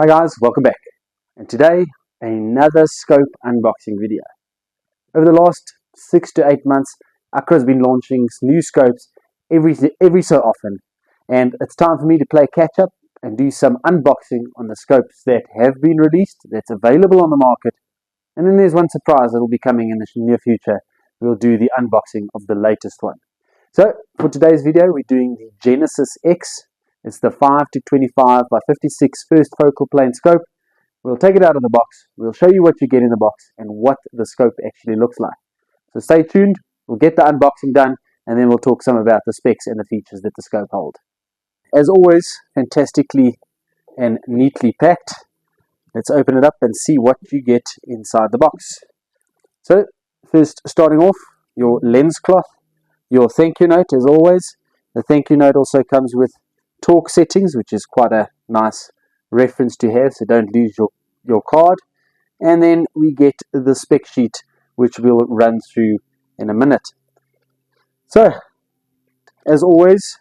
Hi guys, welcome back, and today another scope unboxing video. Over the last 6 to 8 months, AKRA has been launching new scopes every so often, and it's time for me to play catch up and do some unboxing on the scopes that have been released, that's available on the market, and then there's one surprise that will be coming in the near future. We'll do the unboxing of the latest one. So for today's video, we're doing the Genesis X. It's the 5 to 25 by 56 first focal plane scope. We'll take it out of the box. We'll show you what you get in the box and what the scope actually looks like. So stay tuned. We'll get the unboxing done, and then we'll talk some about the specs and the features that the scope hold. As always, fantastically and neatly packed. Let's open it up and see what you get inside the box. So first, starting off, your lens cloth, your thank you note as always. The thank you note also comes with torque settings, which is quite a nice reference to have, so don't lose your card. And then we get the spec sheet, which we'll run through in a minute. So as always,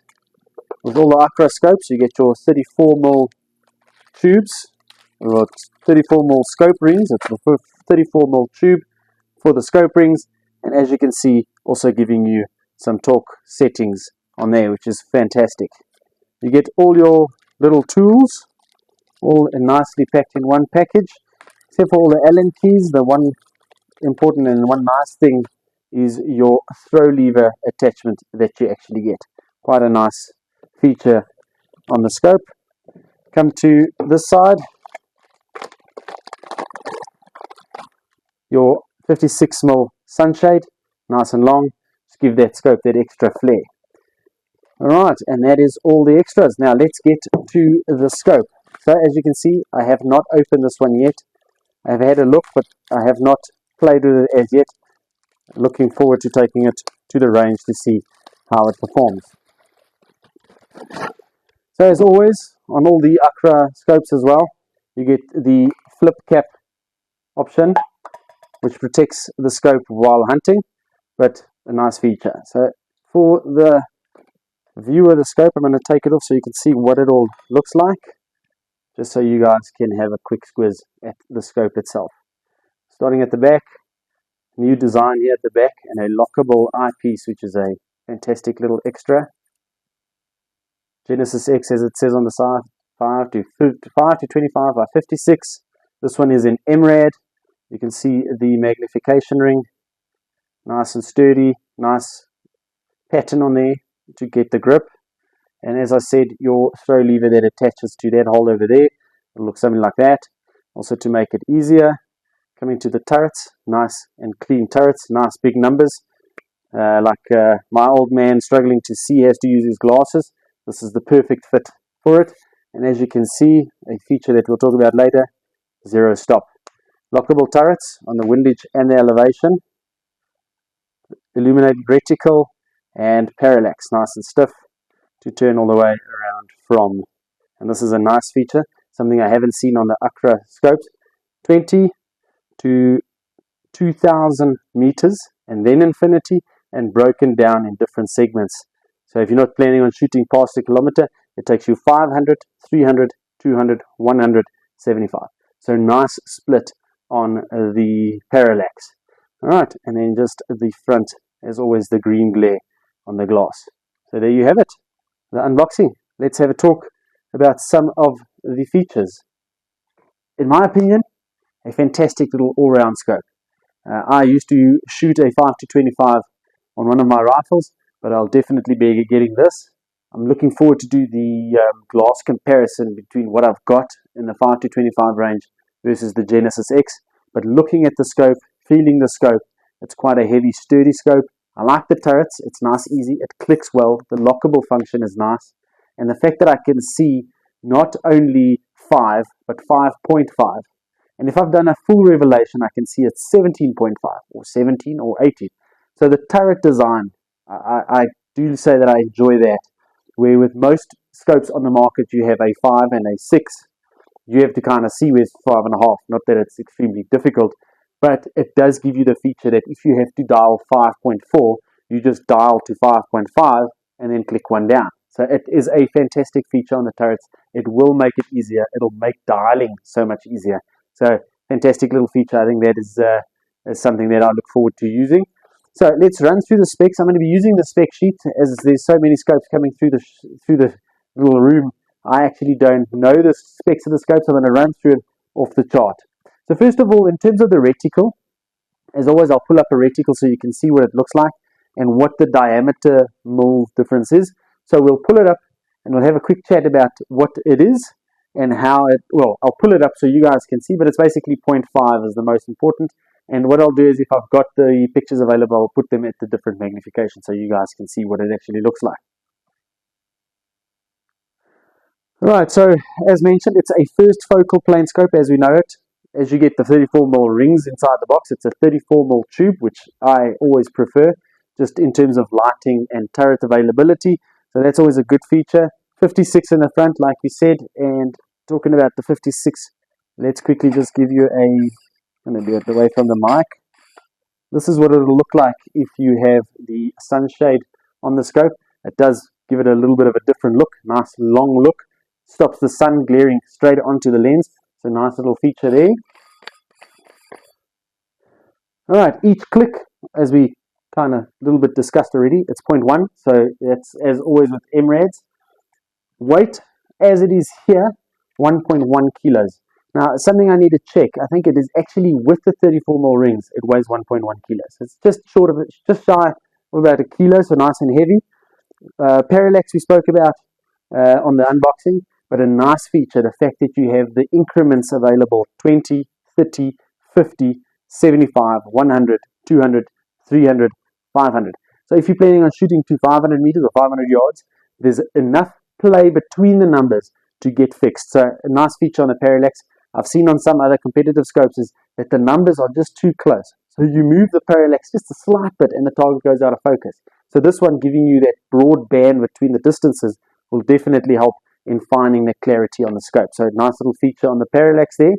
with all the AKRA scopes, you get your 34mm tubes. We've got 34mm scope rings. It's the 34mm tube for the scope rings, and as you can see, also giving you some torque settings on there, which is fantastic. You get all your little tools, all nicely packed in one package, except for all the Allen keys. The one important and one nice thing is your throw lever attachment that you actually get. Quite a nice feature on the scope. Come to this side, your 56mm sunshade, nice and long, just give that scope that extra flair. Alright, and that is all the extras. Now let's get to the scope. So as you can see, I have not opened this one yet. I have had a look, but I have not played with it as yet. Looking forward to taking it to the range to see how it performs. So as always, on all the AKRA scopes as well, you get the flip cap option, which protects the scope while hunting, but a nice feature. So for the view of the scope, I'm going to take it off so you can see what it all looks like, just so you guys can have a quick squiz at the scope itself. Starting at the back, new design here at the back, and a lockable eyepiece, which is a fantastic little extra. Genesis X, as it says on the side, 5 to 25 by 56. This one is in MRAD. You can see the magnification ring, nice and sturdy, nice pattern on there to get the grip. And as I said, your throw lever that attaches to that hole over there, it'll look something like that. Also to make it easier, coming to the turrets, nice and clean turrets, nice big numbers. My old man struggling to see has to use his glasses. This is the perfect fit for it. And as you can see, a feature that we'll talk about later, zero stop. Lockable turrets on the windage and the elevation. Illuminated reticle and parallax, nice and stiff to turn all the way around from. And this is a nice feature, something I haven't seen on the AKRA scopes. 20 to 2000 meters and then infinity, and broken down in different segments. So if you're not planning on shooting past a kilometer, it takes you 500, 300, 200, 100, 75. So nice split on the parallax. Alright, and then just the front, as always, the green glare on the glass. So there you have it, the unboxing. Let's have a talk about some of the features. In my opinion, a fantastic little all-round scope. I used to shoot a 5 to 25 on one of my rifles, but I'll definitely be getting this. I'm looking forward to do the glass comparison between what I've got in the 5 to 25 range versus the Genesis X. But looking at the scope, feeling the scope, it's quite a heavy, sturdy scope. I like the turrets, it's nice, easy, it clicks well, the lockable function is nice, and the fact that I can see not only 5, but 5.5, and if I've done a full revelation, I can see it's 17.5, or 17, or 18. So the turret design, I do say that I enjoy that, where with most scopes on the market, you have a 5 and a 6, you have to kind of see with 5.5, not that it's extremely difficult, but it does give you the feature that if you have to dial 5.4, you just dial to 5.5 and then click one down. So it is a fantastic feature on the turrets. It will make it easier. It'll make dialing so much easier. So fantastic little feature. I think that is something that I look forward to using. So let's run through the specs. I'm going to be using the spec sheet as there's so many scopes coming through the little room. I actually don't know the specs of the scopes. I'm going to run through it off the chart. So first of all, in terms of the reticle, as always, I'll pull up a reticle so you can see what it looks like and what the diameter mil difference is. So we'll pull it up and we'll have a quick chat about what it is and how it, well, I'll pull it up so you guys can see, but it's basically 0.5 is the most important. And what I'll do is if I've got the pictures available, I'll put them at the different magnification so you guys can see what it actually looks like. Alright, so as mentioned, it's a first focal plane scope as we know it. As you get the 34mm rings inside the box, it's a 34mm tube, which I always prefer, just in terms of lighting and turret availability. So that's always a good feature. 56 in the front, like we said, and talking about the 56, let's quickly just give you a, I'm going to do it away from the mic. This is what it'll look like if you have the sunshade on the scope. It does give it a little bit of a different look, nice long look. Stops the sun glaring straight onto the lens. It's a nice little feature there. Alright, each click, as we kind of a little bit discussed already, it's 0.1. So that's as always with MRADs. Weight, as it is here, 1.1 kilos. Now, something I need to check, I think it is actually with the 34mm rings, it weighs 1.1 kilos. It's just short of it, just shy of about a kilo, so nice and heavy. Parallax we spoke about on the unboxing, but a nice feature, the fact that you have the increments available, 20, 30, 50, 75, 100, 200, 300, 500. So if you're planning on shooting to 500 meters or 500 yards, there's enough play between the numbers to get fixed. So a nice feature on the parallax. I've seen on some other competitive scopes is that the numbers are just too close. So you move the parallax just a slight bit and the target goes out of focus. So this one giving you that broad band between the distances will definitely help in finding the clarity on the scope. So nice little feature on the parallax there.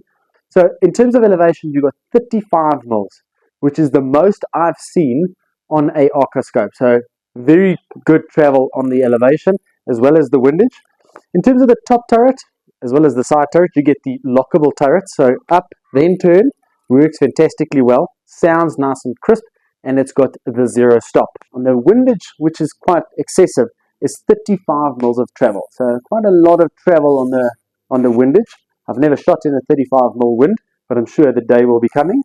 So in terms of elevation, you've got 35 mils, which is the most I've seen on a AKRA scope. So very good travel on the elevation as well as the windage. In terms of the top turret, as well as the side turret, you get the lockable turret. So up, then turn, works fantastically well, sounds nice and crisp, and it's got the zero stop. On the windage, which is quite excessive, is 35 mils of travel. So quite a lot of travel on the windage. I've never shot in a 35 mil wind, but I'm sure the day will be coming.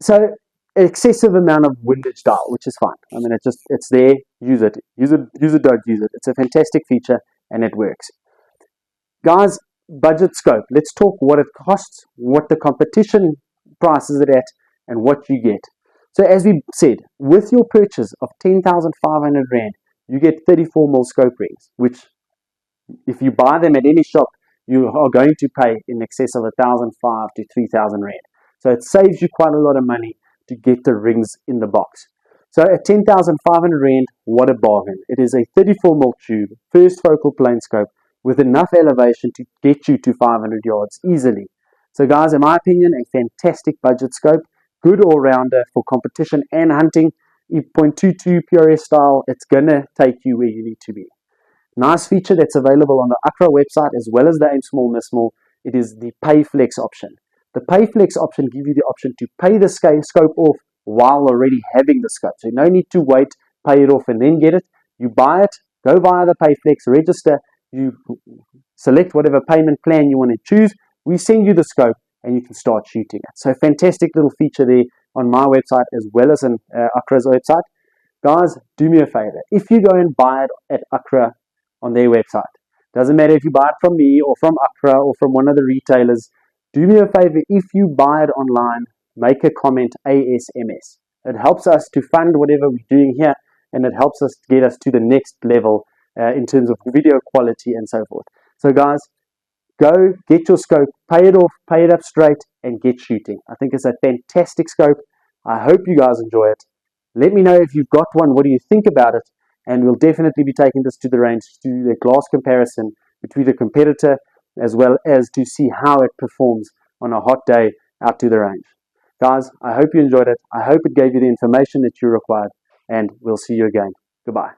So excessive amount of windage dial, which is fine. I mean, it's there. Use it. Use it. Don't use it. It's a fantastic feature, and it works. Guys, budget scope. Let's talk what it costs, what the competition prices it at, and what you get. So as we said, with your purchase of 10,500 Rand, you get 34mm scope rings, which if you buy them at any shop, you are going to pay in excess of 1,500 to 3,000 Rand. So it saves you quite a lot of money to get the rings in the box. So at 10,500 Rand, what a bargain. It is a 34mm tube, first focal plane scope, with enough elevation to get you to 500 yards easily. So guys, in my opinion, a fantastic budget scope, good all-rounder for competition and hunting. 0.22 PRS style, it's going to take you where you need to be. Nice feature that's available on the AKRA website as well as the Aim Small Miss Small. It is the Pay Flex option. The Pay Flex option gives you the option to pay the scope off while already having the scope. So no need to wait, pay it off and then get it. You buy it, go via the Pay Flex, register, you select whatever payment plan you want to choose. We send you the scope and you can start shooting it. So fantastic little feature there on my website as well as on AKRA's website. Guys, do me a favor. If you go and buy it at AKRA on their website, doesn't matter if you buy it from me or from AKRA or from one of the retailers, do me a favor. If you buy it online, make a comment ASMS. It helps us to fund whatever we're doing here, and it helps us to get us to the next level in terms of video quality and so forth. So guys, go get your scope, pay it off, pay it up straight, and get shooting. I think it's a fantastic scope. I hope you guys enjoy it. Let me know if you've got one. What do you think about it? And we'll definitely be taking this to the range to do the glass comparison between the competitor as well as to see how it performs on a hot day out to the range. Guys, I hope you enjoyed it. I hope it gave you the information that you required, and we'll see you again. Goodbye.